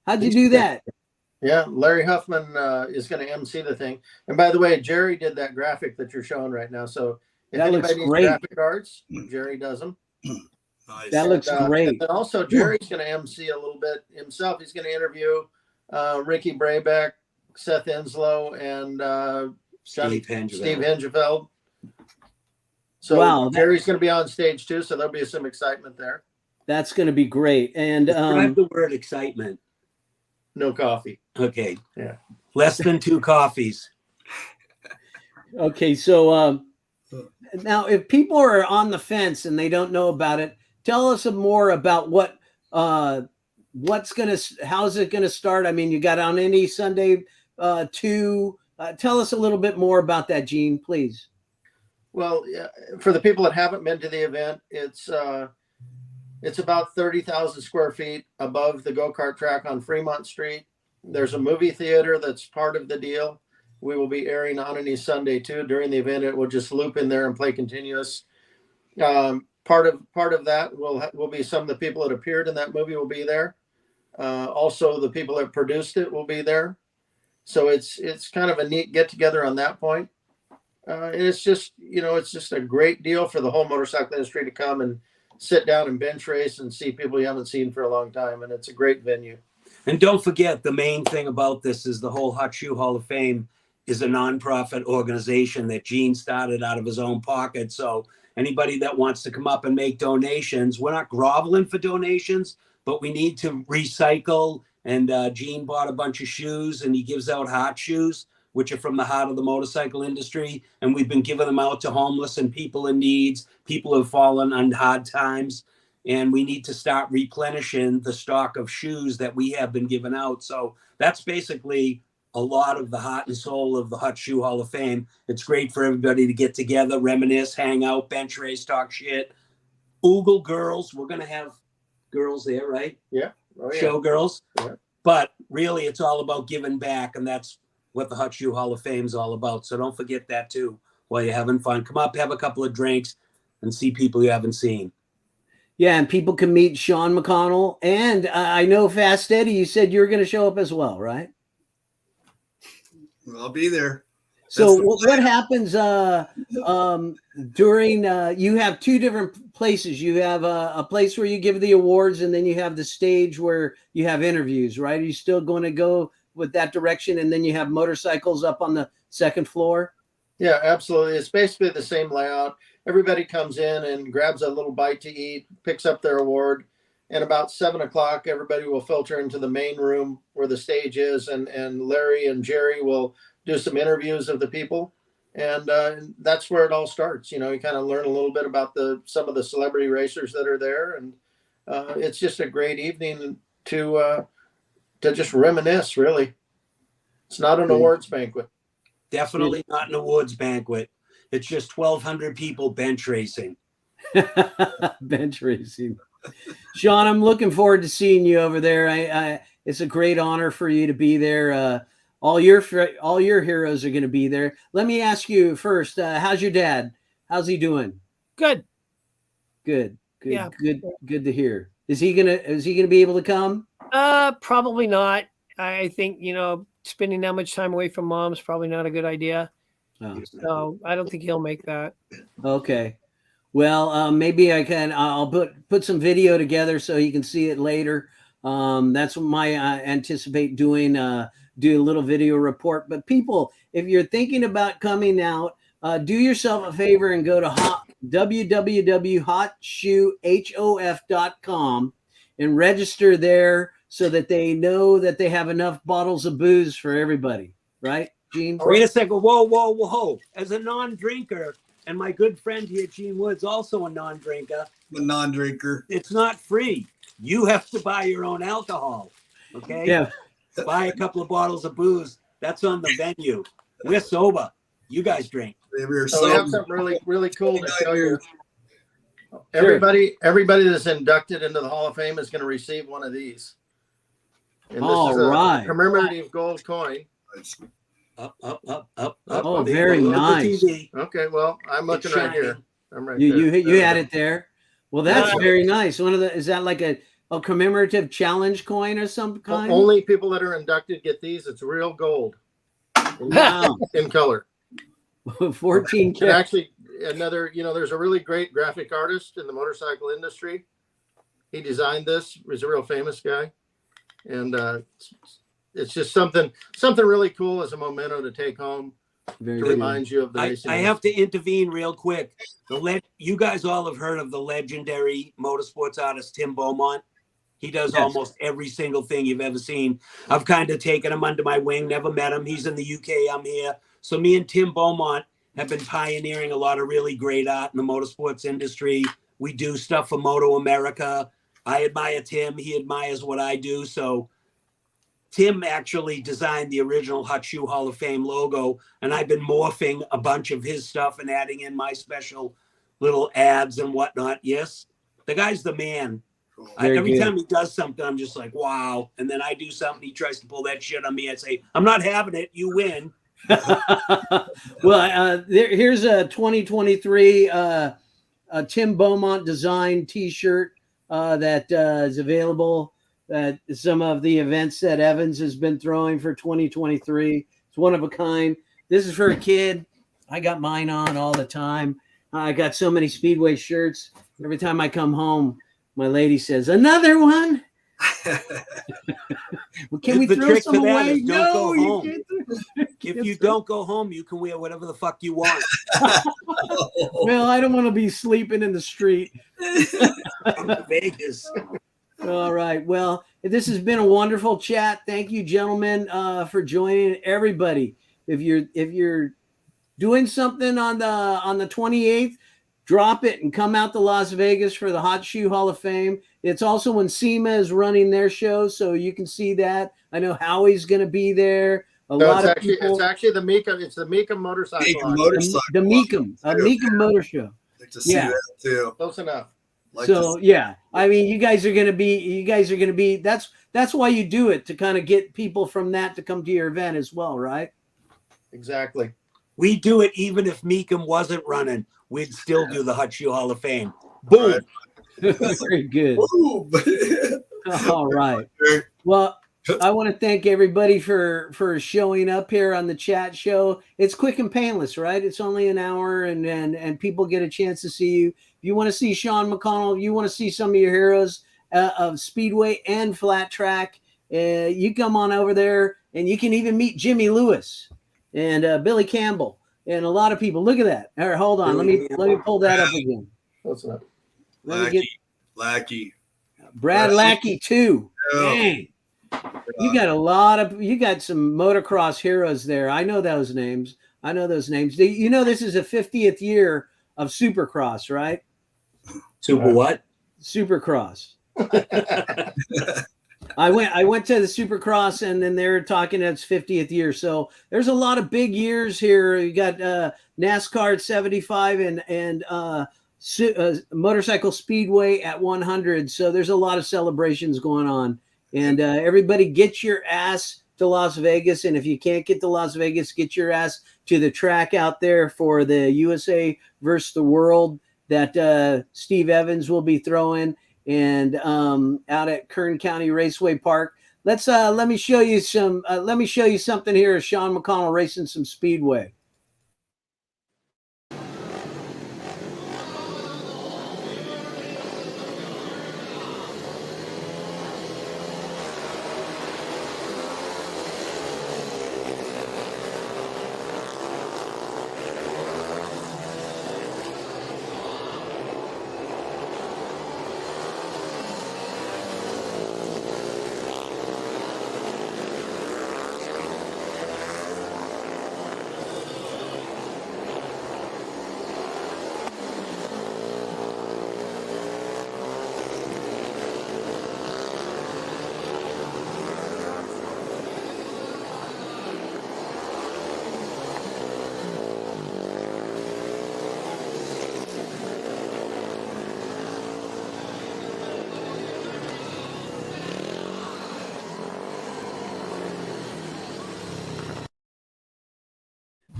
How'd you do that? Yeah, Larry Huffman is going to MC the thing. And by the way, Jerry did that graphic that you're showing right now. So if That looks anybody needs great. graphic arts, Jerry does them. Nice. That looks great. And then also, Jerry's going to MC a little bit himself. He's going to interview Ricky Braybeck, Seth Enslow, and Steve Hengeveld. Steve Hengeveld. So Wow, Jerry's going to be on stage too, so there'll be some excitement there. That's going to be great. And Describe the word excitement. No coffee. Okay. Yeah. Less than 2 coffees. Okay, so now if people are on the fence and they don't know about it, tell us more about how's it gonna start? I mean, you got on any Sunday 2. Tell us a little bit more about that, Gene, please. Well, for the people that haven't been to the event, it's about 30,000 square feet above the go-kart track on Fremont Street. There's a movie theater that's part of the deal. We will be airing on any Sunday too. During the event, it will just loop in there and play continuous. Part of that will be some of the people that appeared in that movie will be there. Also, the people that produced it will be there. So it's kind of a neat get together on that point. And it's just a great deal for the whole motorcycle industry to come and sit down and bench race and see people you haven't seen for a long time. And it's a great venue. And don't forget, the main thing about this is the whole Hot Shoe Hall of Fame is a nonprofit organization that Gene started out of his own pocket. So anybody that wants to come up and make donations, we're not groveling for donations, but we need to recycle. And Gene bought a bunch of shoes, and he gives out hot shoes, which are from the heart of the motorcycle industry. And we've been giving them out to homeless and people in needs, people who have fallen on hard times. And we need to start replenishing the stock of shoes that we have been giving out. So that's basically a lot of the heart and soul of the Hot Shoe Hall of Fame. It's great for everybody to get together, reminisce, hang out, bench race, talk shit. Oogle girls, we're going to have girls there, right? Yeah. Oh, yeah. Show girls. Yeah. But really, it's all about giving back, and that's what the Hot Shoe Hall of Fame is all about. So don't forget that too while you're having fun. Come up, have a couple of drinks, and see people you haven't seen. Yeah, and people can meet Shawn McConnell. And I know Fast Eddie, you said you were going to show up as well, right? I'll be there. So what happens during you have 2 different places. You have a place where you give the awards, and then you have the stage where you have interviews, right? Are you still going to go with that direction? And then you have motorcycles up on the 2nd floor? Yeah, absolutely. It's basically the same layout. Everybody comes in and grabs a little bite to eat, picks up their award. And about 7 o'clock, everybody will filter into the main room where the stage is. And Larry and Jerry will do some interviews of the people. And that's where it all starts. You kind of learn a little bit about some of the celebrity racers that are there. And it's just a great evening to just reminisce, really. It's not an awards banquet. Definitely not an awards banquet. It's just 1,200 people bench racing. Bench racing. Shawn, I'm looking forward to seeing you over there. It's a great honor for you to be there. All your heroes are going to be there. Let me ask you first, how's your dad? How's he doing? Good. Yeah. Good to hear. Is he gonna be able to come? Probably not. I think, spending that much time away from mom is probably not a good idea. Oh. So I don't think he'll make that. Okay. Well, maybe I'll put some video together so you can see it later. That's what I anticipate doing, do a little video report. But people, if you're thinking about coming out, do yourself a favor and go to www.hotshoehof.com and register there so that they know that they have enough bottles of booze for everybody. Right, Gene? Wait a second. Whoa. As a non-drinker, and my good friend here, Gene Woods, also a non-drinker. It's not free. You have to buy your own alcohol. Okay? Yeah. Buy a couple of bottles of booze. That's on the venue. We're sober. You guys drink. So we have something really, really cool to show you. Everybody that's inducted into the Hall of Fame is going to receive one of these. And this is a commemorative gold coin. Up. Oh, very nice. Okay, well, I'm looking right here. I'm right You there. you had it there. Well, that's Yeah. very nice. Is that like a commemorative challenge coin or some kind? Only people that are inducted get these. It's real gold. Wow. In color. 14 And actually, another, there's a really great graphic artist in the motorcycle industry. He designed this. He's a real famous guy. And it's just something really cool as a memento to take home. Very to good. remind you of the racing. I have to intervene real quick. You guys all have heard of the legendary motorsports artist Tim Beaumont. He does almost every single thing you've ever seen. I've kind of taken him under my wing, never met him. He's in the UK, I'm here. So me and Tim Beaumont have been pioneering a lot of really great art in the motorsports industry. We do stuff for Moto America. I admire Tim. He admires what I do. So Tim actually designed the original Hot Shoe Hall of Fame logo, and I've been morphing a bunch of his stuff and adding in my special little ads and whatnot. Yes, the guy's the man. Every time he does something, I'm just like, wow. And then I do something, he tries to pull that shit on me. I say, I'm not having it. You win. Well, here's a 2023 Tim Beaumont design T-shirt that is available at some of the events that Evans has been throwing for 2023. It's one of a kind. This is for a kid. I got mine on all the time. I got so many Speedway shirts. Every time I come home, my lady says, "Another one." Well, can we throw some away? No, you can't. If you don't go home, you can wear whatever the fuck you want. Well, I don't want to be sleeping in the street. Vegas. All right. Well, this has been a wonderful chat. Thank you, gentlemen, for joining. Everybody, if you're doing something on the 28th, drop it and come out to Las Vegas for the Hot Shoe Hall of Fame. It's also when SEMA is running their show, so you can see that. I know Howie's going to be there. It's actually the Mecum. It's the Mecum motorcycle. The Mecum Motor Show. Like to see that too. Close enough. I mean, you guys are going to be. That's why you do it, to kind of get people from that to come to your event as well, right? Exactly. We do it even if Mecum wasn't running. We'd still do the Hot Shoe Hall of Fame. Boom. Right. Very good. Boom. All right. Well, I want to thank everybody for showing up here on the chat show. It's quick and painless, right? It's only an hour, and people get a chance to see you. If you want to see Shawn McConnell, you want to see some of your heroes of Speedway and flat track, you come on over there, and you can even meet Jimmy Lewis and Billy Campbell and a lot of people. Look at that. All right, hold on. Let me pull that up again. What's up? Lackey. Brad Lackey too. Yeah. Dang. You got some motocross heroes there. I know those names. You know, this is the 50th year of Supercross, right? Super what? Supercross. I went to the Supercross, and then they were talking its 50th year. So there's a lot of big years here. You got NASCAR at 75 and Motorcycle Speedway at 100. So there's a lot of celebrations going on. And everybody get your ass to Las Vegas. And if you can't get to Las Vegas, get your ass to the track out there for the USA versus the World that Steve Evans will be throwing, and out at Kern County Raceway Park. Let me show you something here of Shawn McConnell racing some Speedway.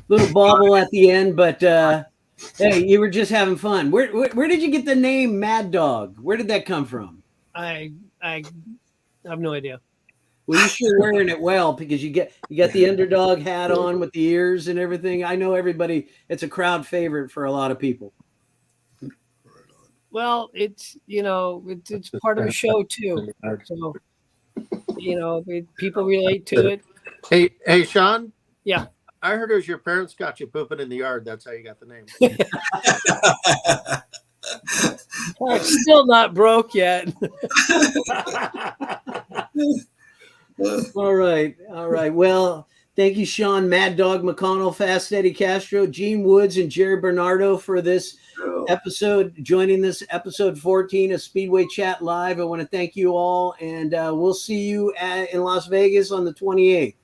Little bobble at the end, but Hey, you were just having fun. Where did you get the name Mad Dog? Where did that come from? I have no idea. Well, you sure wearing it well because you got the underdog hat on with the ears and everything. I know everybody. It's a crowd favorite for a lot of people. Well, it's it's part of the show too. So people relate to it. Hey, Sean. Yeah. I heard it was your parents got you pooping in the yard. That's how you got the name. I'm still not broke yet. All right. Well, thank you, Sean, Mad Dog McConnell, Fast Eddie Castro, Gene Woods, and Jerry Bernardo for this episode, joining this episode 14 of Speedway Chat Live. I want to thank you all, and we'll see you in Las Vegas on the 28th.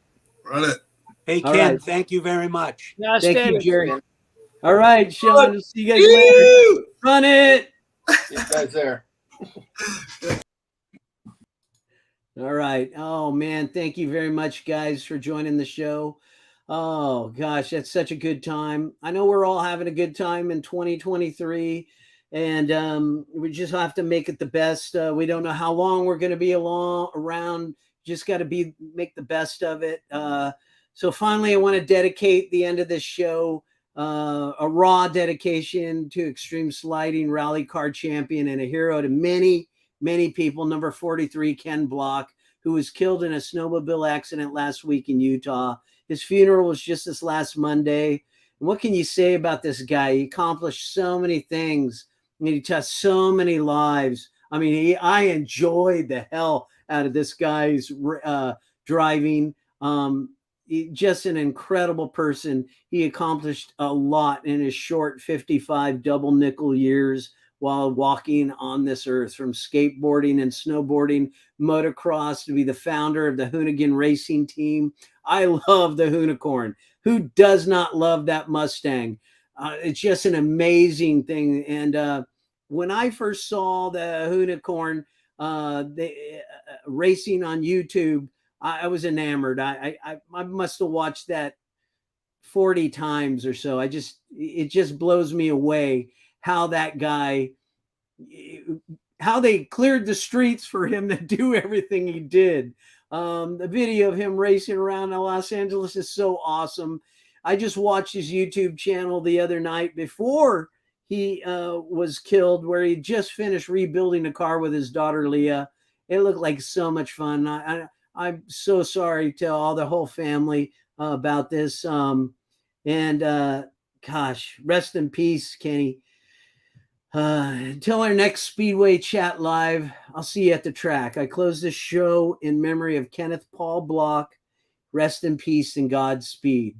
Run it. Hey, Ken, thank you very much. Thank you, Jerry. All right, Sean. See you guys later. Run it. You guys there. All right. Oh, man. Thank you very much, guys, for joining the show. Oh, gosh, that's such a good time. I know we're all having a good time in 2023, and we just have to make it the best. We don't know how long we're going to be around. Just got to make the best of it. So finally, I want to dedicate the end of this show, a raw dedication to Extreme Sliding Rally Car Champion and a hero to many, many people. Number 43, Ken Block, who was killed in a snowmobile accident last week in Utah. His funeral was just this last Monday. And what can you say about this guy? He accomplished so many things. And he touched so many lives. I mean, I enjoyed the hell out of this guy's driving. Just an incredible person. He accomplished a lot in his short 55 double nickel years while walking on this earth, from skateboarding and snowboarding, motocross, to be the founder of the Hoonigan Racing Team. I love the Hoonicorn. Who does not love that Mustang? It's just an amazing thing. And when I first saw the Hoonicorn racing on YouTube, I was enamored. I must have watched that 40 times or so. It just blows me away how that guy, how they cleared the streets for him to do everything he did. The video of him racing around in Los Angeles is so awesome. I just watched his YouTube channel the other night before he was killed, where he just finished rebuilding a car with his daughter, Leah. It looked like so much fun. I'm so sorry to all the whole family about this. Gosh, rest in peace, Kenny. Until our next Speedway Chat Live, I'll see you at the track. I close this show in memory of Kenneth Paul Block. Rest in peace and Godspeed.